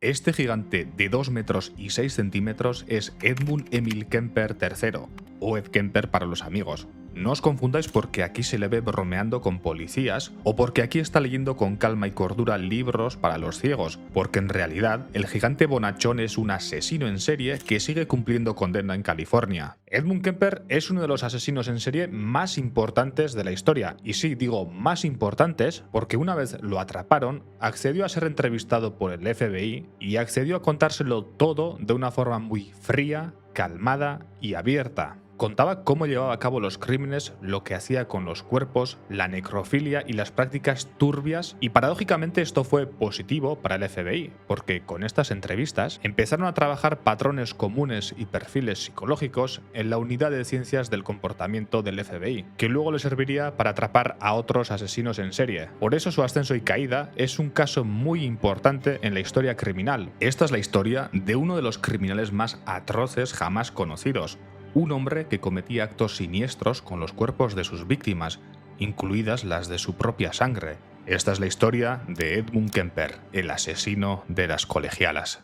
Este gigante de 2 metros y 6 centímetros es Edmund Emil Kemper III, o Ed Kemper para los amigos. No os confundáis porque aquí se le ve bromeando con policías o porque aquí está leyendo con calma y cordura libros para los ciegos, porque en realidad el gigante bonachón es un asesino en serie que sigue cumpliendo condena en California. Edmund Kemper es uno de los asesinos en serie más importantes de la historia, y sí, digo más importantes porque una vez lo atraparon, accedió a ser entrevistado por el FBI y accedió a contárselo todo de una forma muy fría, calmada y abierta. Contaba cómo llevaba a cabo los crímenes, lo que hacía con los cuerpos, la necrofilia y las prácticas turbias, y paradójicamente esto fue positivo para el FBI, porque con estas entrevistas empezaron a trabajar patrones comunes y perfiles psicológicos en la unidad de ciencias del comportamiento del FBI, que luego le serviría para atrapar a otros asesinos en serie. Por eso su ascenso y caída es un caso muy importante en la historia criminal. Esta es la historia de uno de los criminales más atroces jamás conocidos. Un hombre que cometía actos siniestros con los cuerpos de sus víctimas, incluidas las de su propia sangre. Esta es la historia de Edmund Kemper, el asesino de las colegialas.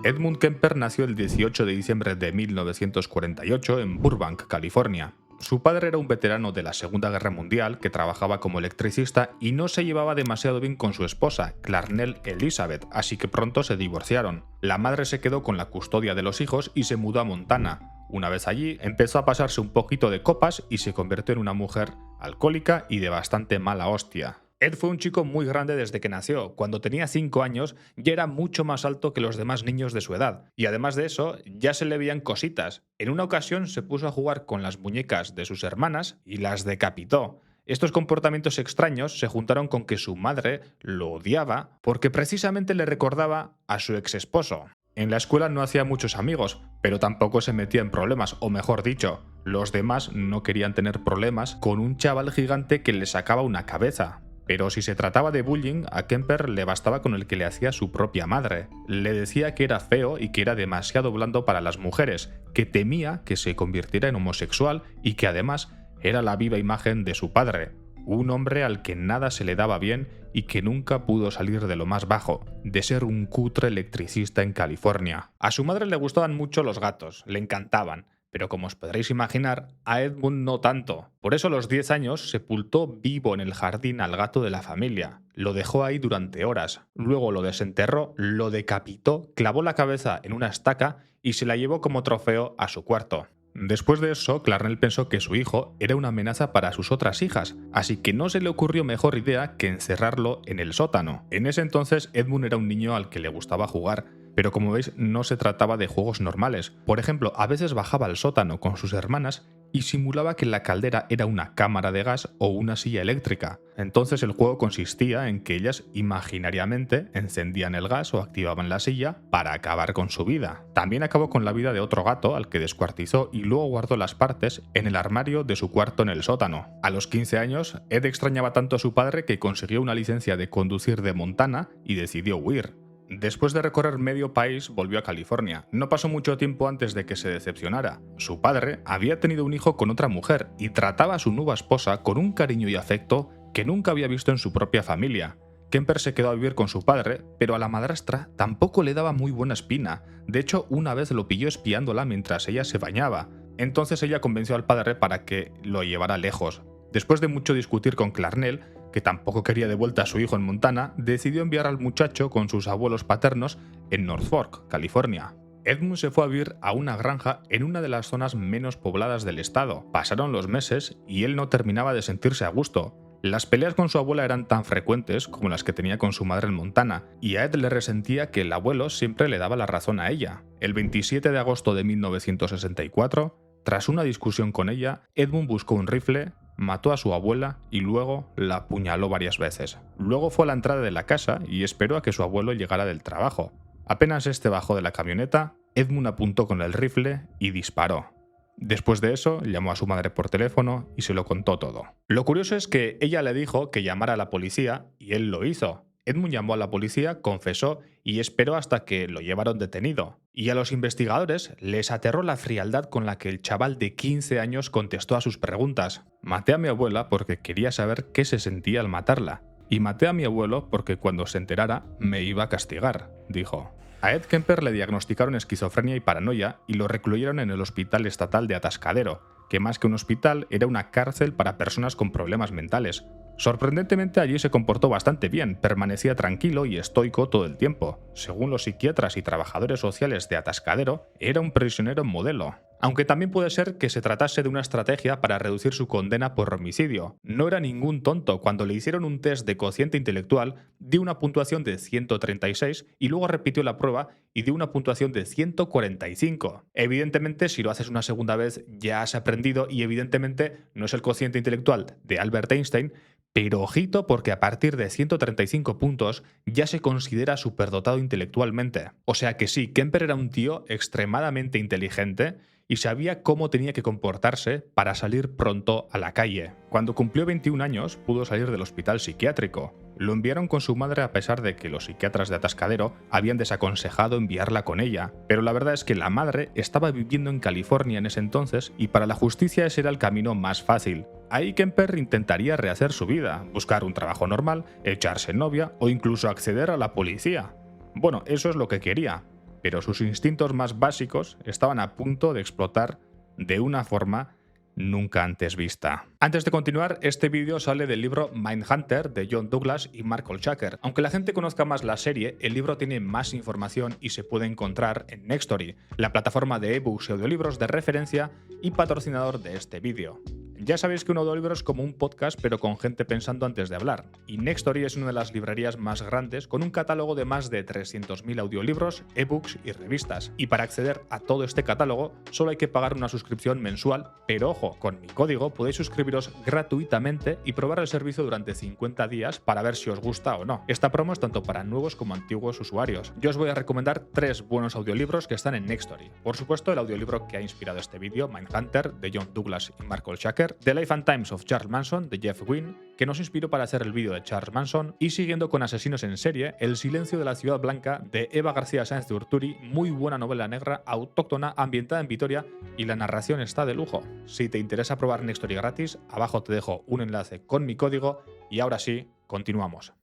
Edmund Kemper nació el 18 de diciembre de 1948 en Burbank, California. Su padre era un veterano de la Segunda Guerra Mundial que trabajaba como electricista y no se llevaba demasiado bien con su esposa, Clarnell Elizabeth, así que pronto se divorciaron. La madre se quedó con la custodia de los hijos y se mudó a Montana. Una vez allí, empezó a pasarse un poquito de copas y se convirtió en una mujer alcohólica y de bastante mala hostia. Ed fue un chico muy grande desde que nació. Cuando tenía 5 años ya era mucho más alto que los demás niños de su edad. Y además de eso, ya se le veían cositas. En una ocasión se puso a jugar con las muñecas de sus hermanas y las decapitó. Estos comportamientos extraños se juntaron con que su madre lo odiaba porque precisamente le recordaba a su ex esposo. En la escuela no hacía muchos amigos, pero tampoco se metía en problemas, o mejor dicho, los demás no querían tener problemas con un chaval gigante que le sacaba una cabeza. Pero si se trataba de bullying, a Kemper le bastaba con el que le hacía su propia madre. Le decía que era feo y que era demasiado blando para las mujeres, que temía que se convirtiera en homosexual y que además era la viva imagen de su padre, un hombre al que nada se le daba bien y que nunca pudo salir de lo más bajo, de ser un cutre electricista en California. A su madre le gustaban mucho los gatos, le encantaban, pero como os podréis imaginar, a Edmund no tanto. Por eso a los 10 años sepultó vivo en el jardín al gato de la familia. Lo dejó ahí durante horas. Luego lo desenterró, lo decapitó, clavó la cabeza en una estaca y se la llevó como trofeo a su cuarto. Después de eso, Clarnell pensó que su hijo era una amenaza para sus otras hijas, así que no se le ocurrió mejor idea que encerrarlo en el sótano. En ese entonces, Edmund era un niño al que le gustaba jugar, pero como veis no se trataba de juegos normales. Por ejemplo, a veces bajaba al sótano con sus hermanas y simulaba que la caldera era una cámara de gas o una silla eléctrica. Entonces el juego consistía en que ellas imaginariamente encendían el gas o activaban la silla para acabar con su vida. También acabó con la vida de otro gato al que descuartizó y luego guardó las partes en el armario de su cuarto en el sótano. A los 15 años, Ed extrañaba tanto a su padre que consiguió una licencia de conducir de Montana y decidió huir. Después de recorrer medio país, volvió a California. No pasó mucho tiempo antes de que se decepcionara. Su padre había tenido un hijo con otra mujer y trataba a su nueva esposa con un cariño y afecto que nunca había visto en su propia familia. Kemper se quedó a vivir con su padre, pero a la madrastra tampoco le daba muy buena espina. De hecho, una vez lo pilló espiándola mientras ella se bañaba. Entonces ella convenció al padre para que lo llevara lejos. Después de mucho discutir con Clarnell, que tampoco quería de vuelta a su hijo en Montana, decidió enviar al muchacho con sus abuelos paternos en North Fork, California. Edmund se fue a vivir a una granja en una de las zonas menos pobladas del estado. Pasaron los meses y él no terminaba de sentirse a gusto. Las peleas con su abuela eran tan frecuentes como las que tenía con su madre en Montana, y a Ed le resentía que el abuelo siempre le daba la razón a ella. El 27 de agosto de 1964, tras una discusión con ella, Edmund buscó un rifle, mató a su abuela y luego la apuñaló varias veces. Luego fue a la entrada de la casa y esperó a que su abuelo llegara del trabajo. Apenas este bajó de la camioneta, Edmund apuntó con el rifle y disparó. Después de eso, llamó a su madre por teléfono y se lo contó todo. Lo curioso es que ella le dijo que llamara a la policía y él lo hizo. Edmund llamó a la policía, confesó y esperó hasta que lo llevaron detenido. Y a los investigadores les aterró la frialdad con la que el chaval de 15 años contestó a sus preguntas. Maté a mi abuela porque quería saber qué se sentía al matarla. Y maté a mi abuelo porque cuando se enterara me iba a castigar, dijo. A Ed Kemper le diagnosticaron esquizofrenia y paranoia y lo recluyeron en el Hospital Estatal de Atascadero, que más que un hospital era una cárcel para personas con problemas mentales. Sorprendentemente allí se comportó bastante bien, permanecía tranquilo y estoico todo el tiempo. Según los psiquiatras y trabajadores sociales de Atascadero, era un prisionero modelo. Aunque también puede ser que se tratase de una estrategia para reducir su condena por homicidio. No era ningún tonto. Cuando le hicieron un test de cociente intelectual, dio una puntuación de 136 y luego repitió la prueba y dio una puntuación de 145. Evidentemente, si lo haces una segunda vez, ya has aprendido y evidentemente no es el cociente intelectual de Albert Einstein, pero ojito porque a partir de 135 puntos ya se considera superdotado intelectualmente. O sea que sí, Kemper era un tío extremadamente inteligente y sabía cómo tenía que comportarse para salir pronto a la calle. Cuando cumplió 21 años pudo salir del hospital psiquiátrico. Lo enviaron con su madre a pesar de que los psiquiatras de Atascadero habían desaconsejado enviarla con ella, pero la verdad es que la madre estaba viviendo en California en ese entonces y para la justicia ese era el camino más fácil. Ahí Kemper intentaría rehacer su vida, buscar un trabajo normal, echarse novia o incluso acceder a la policía. Bueno, eso es lo que quería, pero sus instintos más básicos estaban a punto de explotar de una forma nunca antes vista. Antes de continuar, este vídeo sale del libro Mindhunter de John Douglas y Mark Olshaker. Aunque la gente conozca más la serie, el libro tiene más información y se puede encontrar en Nextory, la plataforma de ebooks y audiolibros de referencia y patrocinador de este vídeo. Ya sabéis que un audiolibro es como un podcast pero con gente pensando antes de hablar, y Nextory es una de las librerías más grandes con un catálogo de más de 300.000 audiolibros, ebooks y revistas. Y para acceder a todo este catálogo solo hay que pagar una suscripción mensual, pero ojo, con mi código podéis suscribiros gratuitamente y probar el servicio durante 50 días para ver si os gusta o no. Esta promo es tanto para nuevos como antiguos usuarios. Yo os voy a recomendar 3 buenos audiolibros que están en Nextory. Por supuesto, el audiolibro que ha inspirado este vídeo, Mindhunter, de John Douglas y Mark Olshaker, The Life and Times of Charles Manson, de Jeff Wynne, que nos inspiró para hacer el vídeo de Charles Manson, y siguiendo con Asesinos en serie, El silencio de la ciudad blanca, de Eva García Sáenz de Urturi, muy buena novela negra, autóctona, ambientada en Vitoria, y la narración está de lujo. Si te interesa probar Nextory gratis, abajo te dejo un enlace con mi código, y ahora sí, continuamos.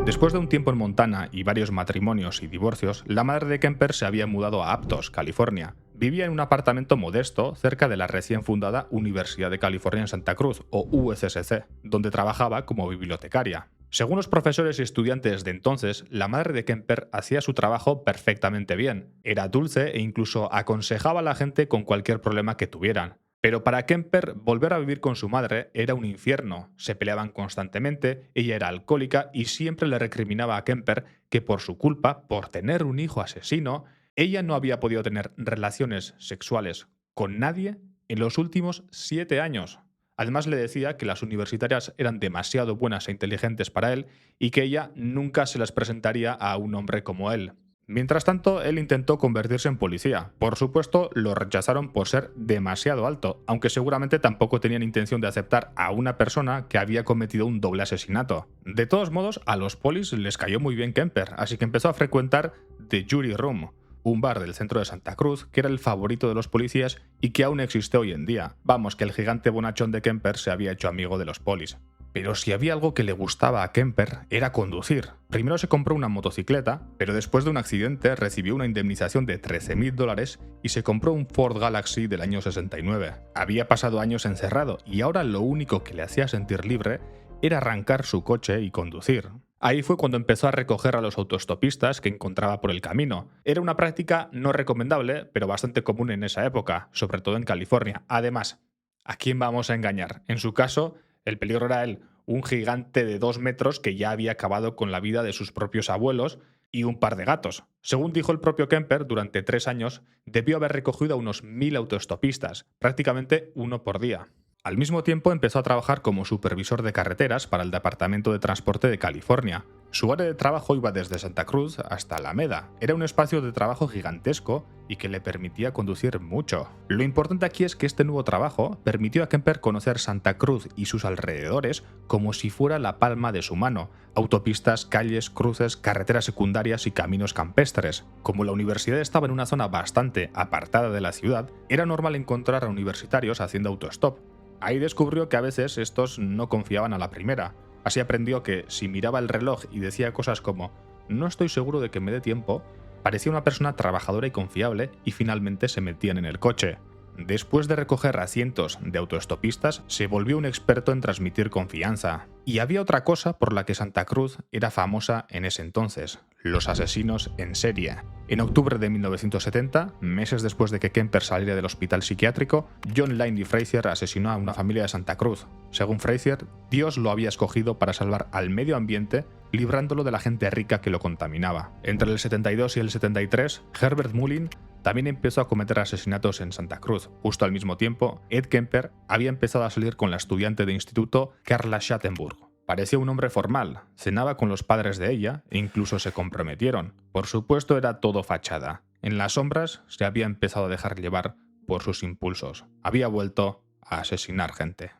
Después de un tiempo en Montana y varios matrimonios y divorcios, la madre de Kemper se había mudado a Aptos, California. Vivía en un apartamento modesto cerca de la recién fundada Universidad de California en Santa Cruz, o USCC, donde trabajaba como bibliotecaria. Según los profesores y estudiantes de entonces, la madre de Kemper hacía su trabajo perfectamente bien. Era dulce e incluso aconsejaba a la gente con cualquier problema que tuvieran. Pero para Kemper, volver a vivir con su madre era un infierno. Se peleaban constantemente, ella era alcohólica y siempre le recriminaba a Kemper que por su culpa, por tener un hijo asesino, ella no había podido tener relaciones sexuales con nadie en los últimos 7 años. Además le decía que las universitarias eran demasiado buenas e inteligentes para él y que ella nunca se las presentaría a un hombre como él. Mientras tanto, él intentó convertirse en policía. Por supuesto, lo rechazaron por ser demasiado alto, aunque seguramente tampoco tenían intención de aceptar a una persona que había cometido un doble asesinato. De todos modos, a los polis les cayó muy bien Kemper, así que empezó a frecuentar The Jury Room, un bar del centro de Santa Cruz que era el favorito de los policías y que aún existe hoy en día. Vamos, que el gigante bonachón de Kemper se había hecho amigo de los polis. Pero si había algo que le gustaba a Kemper era conducir. Primero se compró una motocicleta, pero después de un accidente recibió una indemnización de $13.000 y se compró un Ford Galaxy del año 69. Había pasado años encerrado y ahora lo único que le hacía sentir libre era arrancar su coche y conducir. Ahí fue cuando empezó a recoger a los autoestopistas que encontraba por el camino. Era una práctica no recomendable, pero bastante común en esa época, sobre todo en California. Además, ¿a quién vamos a engañar? En su caso, el peligro era él, un gigante de 2 metros que ya había acabado con la vida de sus propios abuelos y un par de gatos. Según dijo el propio Kemper, durante 3 años debió haber recogido a unos 1.000 autoestopistas, prácticamente uno por día. Al mismo tiempo empezó a trabajar como supervisor de carreteras para el Departamento de Transporte de California. Su área de trabajo iba desde Santa Cruz hasta Alameda. Era un espacio de trabajo gigantesco y que le permitía conducir mucho. Lo importante aquí es que este nuevo trabajo permitió a Kemper conocer Santa Cruz y sus alrededores como si fuera la palma de su mano. Autopistas, calles, cruces, carreteras secundarias y caminos campestres. Como la universidad estaba en una zona bastante apartada de la ciudad, era normal encontrar a universitarios haciendo autostop. Ahí descubrió que a veces estos no confiaban a la primera. Así aprendió que si miraba el reloj y decía cosas como «no estoy seguro de que me dé tiempo», parecía una persona trabajadora y confiable y finalmente se metían en el coche. Después de recoger asientos de autoestopistas, se volvió un experto en transmitir confianza. Y había otra cosa por la que Santa Cruz era famosa en ese entonces: los asesinos en serie. En octubre de 1970, meses después de que Kemper saliera del hospital psiquiátrico, John Lindy Frazier asesinó a una familia de Santa Cruz. Según Frazier, Dios lo había escogido para salvar al medio ambiente, librándolo de la gente rica que lo contaminaba. Entre el 72 y el 73, Herbert Mullin también empezó a cometer asesinatos en Santa Cruz. Justo al mismo tiempo, Ed Kemper había empezado a salir con la estudiante de instituto Carla Schattenburg. Parecía un hombre formal, cenaba con los padres de ella e incluso se comprometieron. Por supuesto, era todo fachada. En las sombras se había empezado a dejar llevar por sus impulsos. Había vuelto a asesinar gente.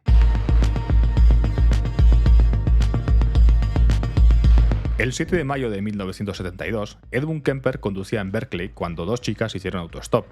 El 7 de mayo de 1972, Edmund Kemper conducía en Berkeley cuando dos chicas hicieron autostop.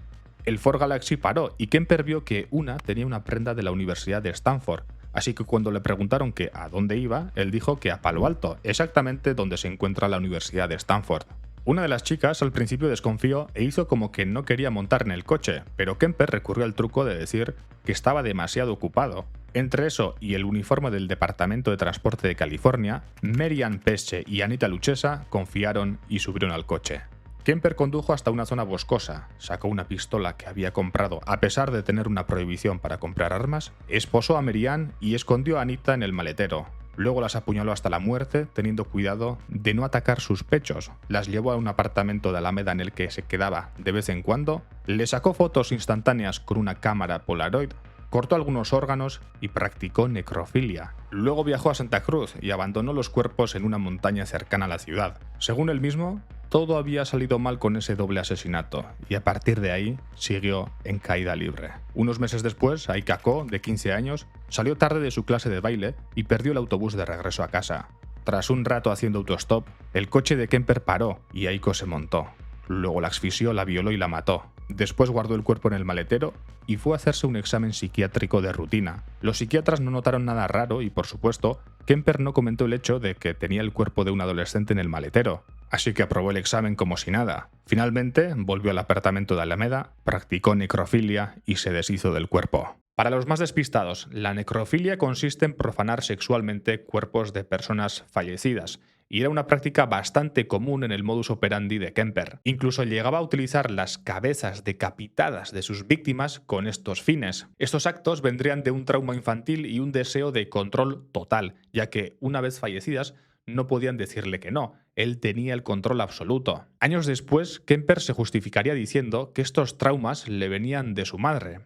El Ford Galaxy paró y Kemper vio que una tenía una prenda de la Universidad de Stanford, así que cuando le preguntaron que a dónde iba, él dijo que a Palo Alto, exactamente donde se encuentra la Universidad de Stanford. Una de las chicas al principio desconfió e hizo como que no quería montar en el coche, pero Kemper recurrió al truco de decir que estaba demasiado ocupado. Entre eso y el uniforme del Departamento de Transporte de California, Mary Ann Pesce y Anita Luchesa confiaron y subieron al coche. Kemper condujo hasta una zona boscosa, sacó una pistola que había comprado a pesar de tener una prohibición para comprar armas, esposó a Mary Ann y escondió a Anita en el maletero. Luego las apuñaló hasta la muerte, teniendo cuidado de no atacar sus pechos. Las llevó a un apartamento de Alameda en el que se quedaba de vez en cuando, le sacó fotos instantáneas con una cámara Polaroid, cortó algunos órganos y practicó necrofilia. Luego viajó a Santa Cruz y abandonó los cuerpos en una montaña cercana a la ciudad. Según él mismo, todo había salido mal con ese doble asesinato, y a partir de ahí siguió en caída libre. Unos meses después, Aiko, de 15 años, salió tarde de su clase de baile y perdió el autobús de regreso a casa. Tras un rato haciendo autostop, el coche de Kemper paró y Aiko se montó. Luego la asfixió, la violó y la mató. Después guardó el cuerpo en el maletero y fue a hacerse un examen psiquiátrico de rutina. Los psiquiatras no notaron nada raro y, por supuesto, Kemper no comentó el hecho de que tenía el cuerpo de un adolescente en el maletero, así que aprobó el examen como si nada. Finalmente, volvió al apartamento de Alameda, practicó necrofilia y se deshizo del cuerpo. Para los más despistados, la necrofilia consiste en profanar sexualmente cuerpos de personas fallecidas, y era una práctica bastante común en el modus operandi de Kemper. Incluso llegaba a utilizar las cabezas decapitadas de sus víctimas con estos fines. Estos actos vendrían de un trauma infantil y un deseo de control total, ya que, una vez fallecidas, no podían decirle que no, él tenía el control absoluto. Años después, Kemper se justificaría diciendo que estos traumas le venían de su madre.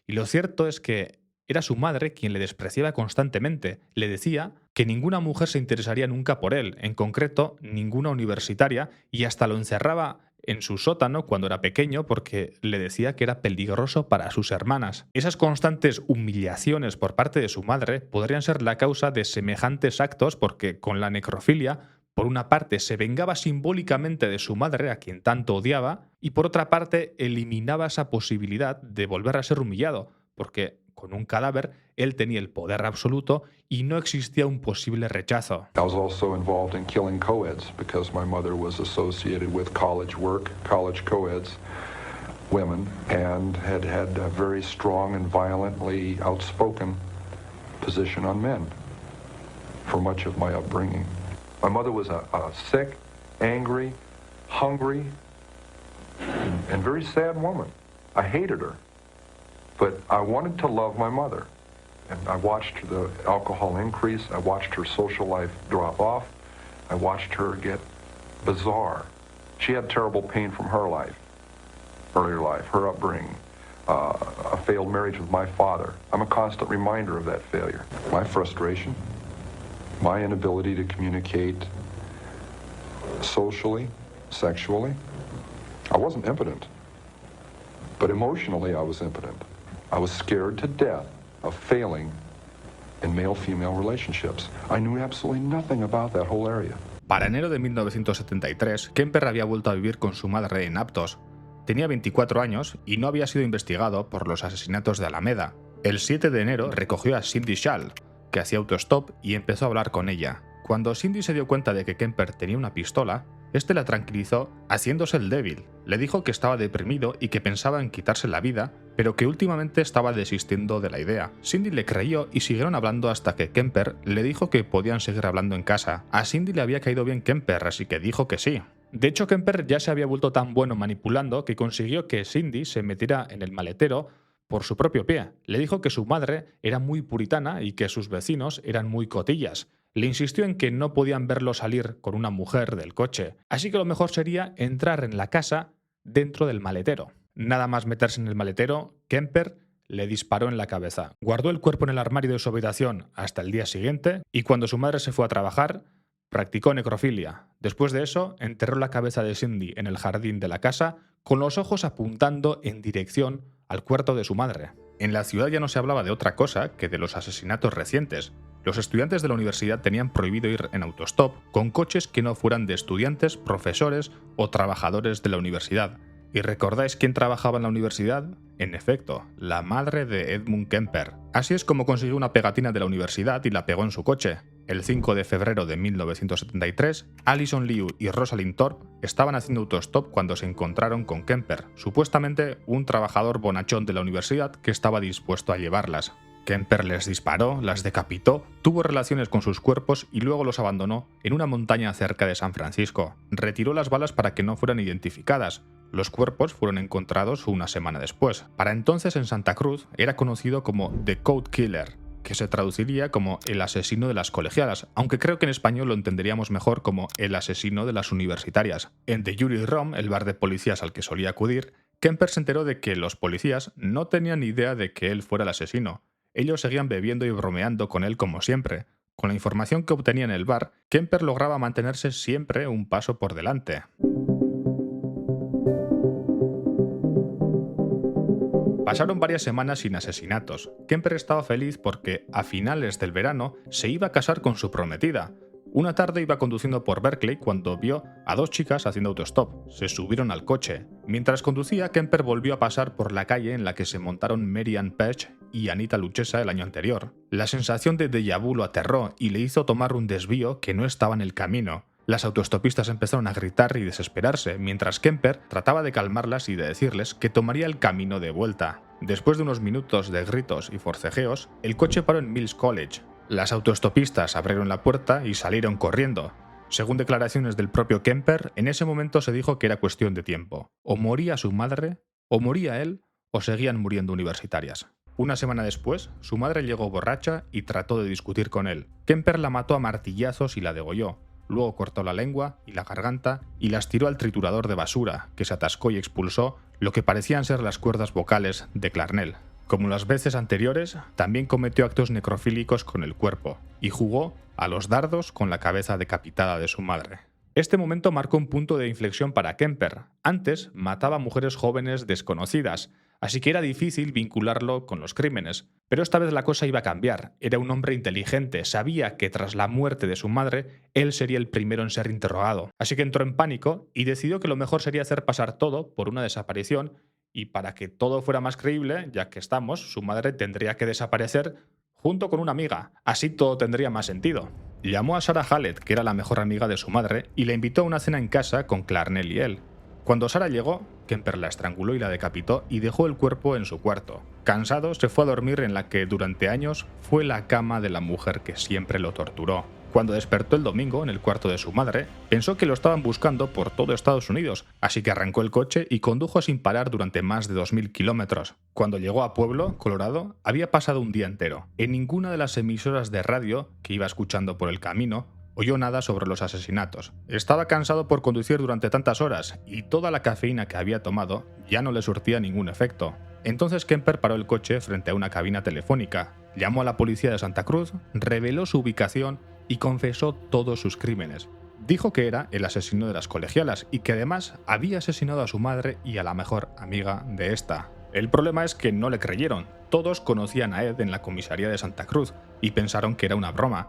Y lo cierto es que era su madre quien le despreciaba constantemente. Le decía que ninguna mujer se interesaría nunca por él, en concreto, ninguna universitaria, y hasta lo encerraba en su sótano cuando era pequeño porque le decía que era peligroso para sus hermanas. Esas constantes humillaciones por parte de su madre podrían ser la causa de semejantes actos porque con la necrofilia, por una parte se vengaba simbólicamente de su madre, a quien tanto odiaba, y por otra parte eliminaba esa posibilidad de volver a ser humillado, porque con un cadáver él tenía el poder absoluto y no existía un posible rechazo. I was also involved in killing co-eds because my mother was associated with college work, college co-eds, women, and had a very strong and violently outspoken position on men for much of my upbringing. My mother was a sick, angry, hungry, and very sad woman. I hated her. But I wanted to love my mother. And I watched the alcohol increase. I watched her social life drop off. I watched her get bizarre. She had terrible pain from her life, earlier life, her upbringing, a failed marriage with my father. I'm a constant reminder of that failure. My frustration, my inability to communicate socially, sexually. I wasn't impotent, but emotionally I was impotent. I was scared to death of failing in male-female relationships. I knew absolutely nothing about that whole area. Para enero de 1973, Kemper había vuelto a vivir con su madre en Aptos. Tenía 24 años y no había sido investigado por los asesinatos de Alameda. El 7 de enero recogió a Cindy Schall, que hacía autostop, y empezó a hablar con ella. Cuando Cindy se dio cuenta de que Kemper tenía una pistola, este la tranquilizó haciéndose el débil. Le dijo que estaba deprimido y que pensaba en quitarse la vida, pero que últimamente estaba desistiendo de la idea. Cindy le creyó y siguieron hablando hasta que Kemper le dijo que podían seguir hablando en casa. A Cindy le había caído bien Kemper, así que dijo que sí. De hecho, Kemper ya se había vuelto tan bueno manipulando que consiguió que Cindy se metiera en el maletero por su propio pie. Le dijo que su madre era muy puritana y que sus vecinos eran muy cotillas. Le insistió en que no podían verlo salir con una mujer del coche, así que lo mejor sería entrar en la casa dentro del maletero. Nada más meterse en el maletero, Kemper le disparó en la cabeza. Guardó el cuerpo en el armario de su habitación hasta el día siguiente y cuando su madre se fue a trabajar, practicó necrofilia. Después de eso, enterró la cabeza de Cindy en el jardín de la casa con los ojos apuntando en dirección al cuarto de su madre. En la ciudad ya no se hablaba de otra cosa que de los asesinatos recientes. Los estudiantes de la universidad tenían prohibido ir en autostop con coches que no fueran de estudiantes, profesores o trabajadores de la universidad. ¿Y recordáis quién trabajaba en la universidad? En efecto, la madre de Edmund Kemper. Así es como consiguió una pegatina de la universidad y la pegó en su coche. El 5 de febrero de 1973, Alison Liu y Rosalind Thorpe estaban haciendo autostop cuando se encontraron con Kemper, supuestamente un trabajador bonachón de la universidad que estaba dispuesto a llevarlas. Kemper les disparó, las decapitó, tuvo relaciones con sus cuerpos y luego los abandonó en una montaña cerca de San Francisco. Retiró las balas para que no fueran identificadas. Los cuerpos fueron encontrados una semana después. Para entonces en Santa Cruz era conocido como The Code Killer, que se traduciría como el asesino de las colegialas, aunque creo que en español lo entenderíamos mejor como el asesino de las universitarias. En The Jury Room, el bar de policías al que solía acudir, Kemper se enteró de que los policías no tenían ni idea de que él fuera el asesino. Ellos seguían bebiendo y bromeando con él como siempre. Con la información que obtenía en el bar, Kemper lograba mantenerse siempre un paso por delante. Pasaron varias semanas sin asesinatos. Kemper estaba feliz porque, a finales del verano, se iba a casar con su prometida. Una tarde iba conduciendo por Berkeley cuando vio a dos chicas haciendo autostop. Se subieron al coche. Mientras conducía, Kemper volvió a pasar por la calle en la que se montaron Mary Ann Page y Anita Luchesa el año anterior. La sensación de déjà vu lo aterró y le hizo tomar un desvío que no estaba en el camino. Las autostopistas empezaron a gritar y desesperarse, mientras Kemper trataba de calmarlas y de decirles que tomaría el camino de vuelta. Después de unos minutos de gritos y forcejeos, el coche paró en Mills College. Las autostopistas abrieron la puerta y salieron corriendo. Según declaraciones del propio Kemper, en ese momento se dijo que era cuestión de tiempo. O moría su madre, o moría él, o seguían muriendo universitarias. Una semana después, su madre llegó borracha y trató de discutir con él. Kemper la mató a martillazos y la degolló. Luego cortó la lengua y la garganta y las tiró al triturador de basura, que se atascó y expulsó lo que parecían ser las cuerdas vocales de Clarnell. Como las veces anteriores, también cometió actos necrofílicos con el cuerpo y jugó a los dardos con la cabeza decapitada de su madre. Este momento marcó un punto de inflexión para Kemper. Antes mataba a mujeres jóvenes desconocidas, así que era difícil vincularlo con los crímenes. Pero esta vez la cosa iba a cambiar. Era un hombre inteligente, sabía que tras la muerte de su madre, él sería el primero en ser interrogado. Así que entró en pánico y decidió que lo mejor sería hacer pasar todo por una desaparición y para que todo fuera más creíble, ya que su madre tendría que desaparecer junto con una amiga. Así todo tendría más sentido. Llamó a Sarah Hallett, que era la mejor amiga de su madre, y la invitó a una cena en casa con Clarnell y él. Cuando Sarah llegó, Kemper la estranguló y la decapitó y dejó el cuerpo en su cuarto. Cansado, se fue a dormir en la que durante años fue la cama de la mujer que siempre lo torturó. Cuando despertó el domingo en el cuarto de su madre, pensó que lo estaban buscando por todo Estados Unidos, así que arrancó el coche y condujo sin parar durante más de 2000 kilómetros. Cuando llegó a Pueblo, Colorado, había pasado un día entero. En ninguna de las emisoras de radio que iba escuchando por el camino oyó nada sobre los asesinatos. Estaba cansado por conducir durante tantas horas y toda la cafeína que había tomado ya no le surtía ningún efecto. Entonces Kemper paró el coche frente a una cabina telefónica, llamó a la policía de Santa Cruz, reveló su ubicación y confesó todos sus crímenes. Dijo que era el asesino de las colegialas y que además había asesinado a su madre y a la mejor amiga de esta. El problema es que no le creyeron. Todos conocían a Ed en la comisaría de Santa Cruz y pensaron que era una broma.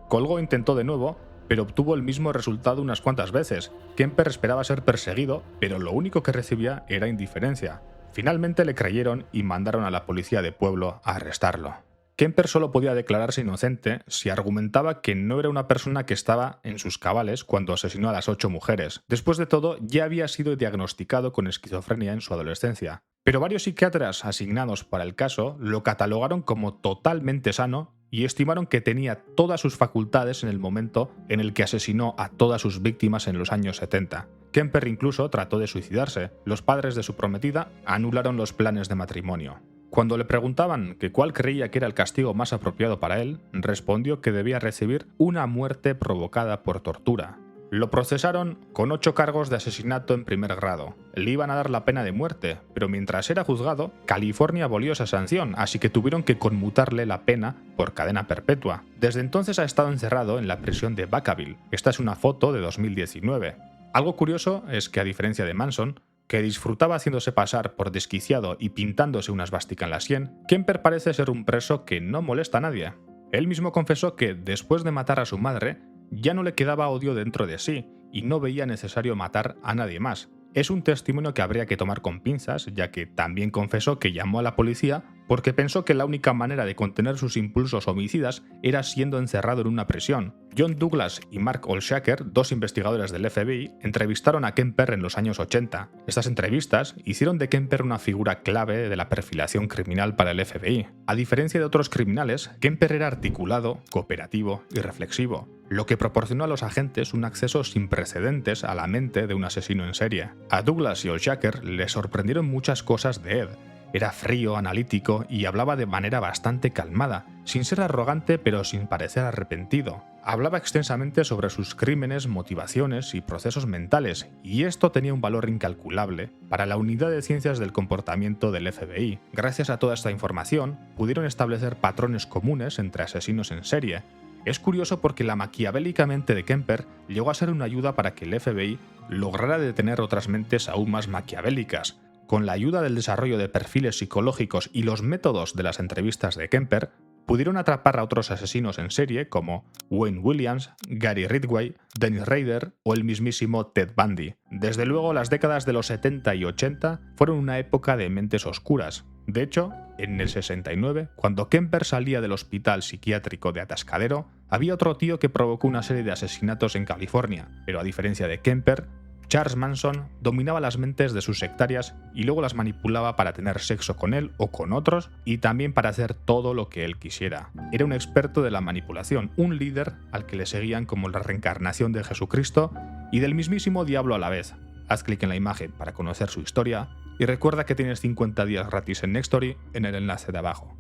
Colgo intentó de nuevo, pero obtuvo el mismo resultado unas cuantas veces. Kemper esperaba ser perseguido, pero lo único que recibía era indiferencia. Finalmente le creyeron y mandaron a la policía de pueblo a arrestarlo. Kemper solo podía declararse inocente si argumentaba que no era una persona que estaba en sus cabales cuando asesinó a las 8 mujeres. Después de todo, ya había sido diagnosticado con esquizofrenia en su adolescencia. Pero varios psiquiatras asignados para el caso lo catalogaron como totalmente sano y estimaron que tenía todas sus facultades en el momento en el que asesinó a todas sus víctimas en los años 70. Kemper incluso trató de suicidarse. Los padres de su prometida anularon los planes de matrimonio. Cuando le preguntaban que cuál creía que era el castigo más apropiado para él, respondió que debía recibir una muerte provocada por tortura. Lo procesaron con 8 cargos de asesinato en primer grado. Le iban a dar la pena de muerte, pero mientras era juzgado, California abolió esa sanción, así que tuvieron que conmutarle la pena por cadena perpetua. Desde entonces ha estado encerrado en la prisión de Vacaville. Esta es una foto de 2019. Algo curioso es que, a diferencia de Manson, que disfrutaba haciéndose pasar por desquiciado y pintándose una esvástica en la sien, Kemper parece ser un preso que no molesta a nadie. Él mismo confesó que, después de matar a su madre, ya no le quedaba odio dentro de sí y no veía necesario matar a nadie más. Es un testimonio que habría que tomar con pinzas, ya que también confesó que llamó a la policía porque pensó que la única manera de contener sus impulsos homicidas era siendo encerrado en una prisión. John Douglas y Mark Olshaker, 2 investigadores del FBI, entrevistaron a Kemper en los años 80. Estas entrevistas hicieron de Kemper una figura clave de la perfilación criminal para el FBI. A diferencia de otros criminales, Kemper era articulado, cooperativo y reflexivo, lo que proporcionó a los agentes un acceso sin precedentes a la mente de un asesino en serie. A Douglas y Olshaker les sorprendieron muchas cosas de Ed. Era frío, analítico y hablaba de manera bastante calmada, sin ser arrogante pero sin parecer arrepentido. Hablaba extensamente sobre sus crímenes, motivaciones y procesos mentales, y esto tenía un valor incalculable para la unidad de ciencias del comportamiento del FBI. Gracias a toda esta información, pudieron establecer patrones comunes entre asesinos en serie. Es curioso porque la maquiavélica mente de Kemper llegó a ser una ayuda para que el FBI lograra detener otras mentes aún más maquiavélicas. Con la ayuda del desarrollo de perfiles psicológicos y los métodos de las entrevistas de Kemper, pudieron atrapar a otros asesinos en serie como Wayne Williams, Gary Ridgway, Dennis Rader o el mismísimo Ted Bundy. Desde luego, las décadas de los 70 y 80 fueron una época de mentes oscuras. De hecho, en el 69, cuando Kemper salía del hospital psiquiátrico de Atascadero, había otro tío que provocó una serie de asesinatos en California, pero a diferencia de Kemper, Charles Manson dominaba las mentes de sus sectarias y luego las manipulaba para tener sexo con él o con otros y también para hacer todo lo que él quisiera. Era un experto de la manipulación, un líder al que le seguían como la reencarnación de Jesucristo y del mismísimo diablo a la vez. Haz clic en la imagen para conocer su historia y recuerda que tienes 50 días gratis en Nextory en el enlace de abajo.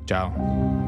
Chao.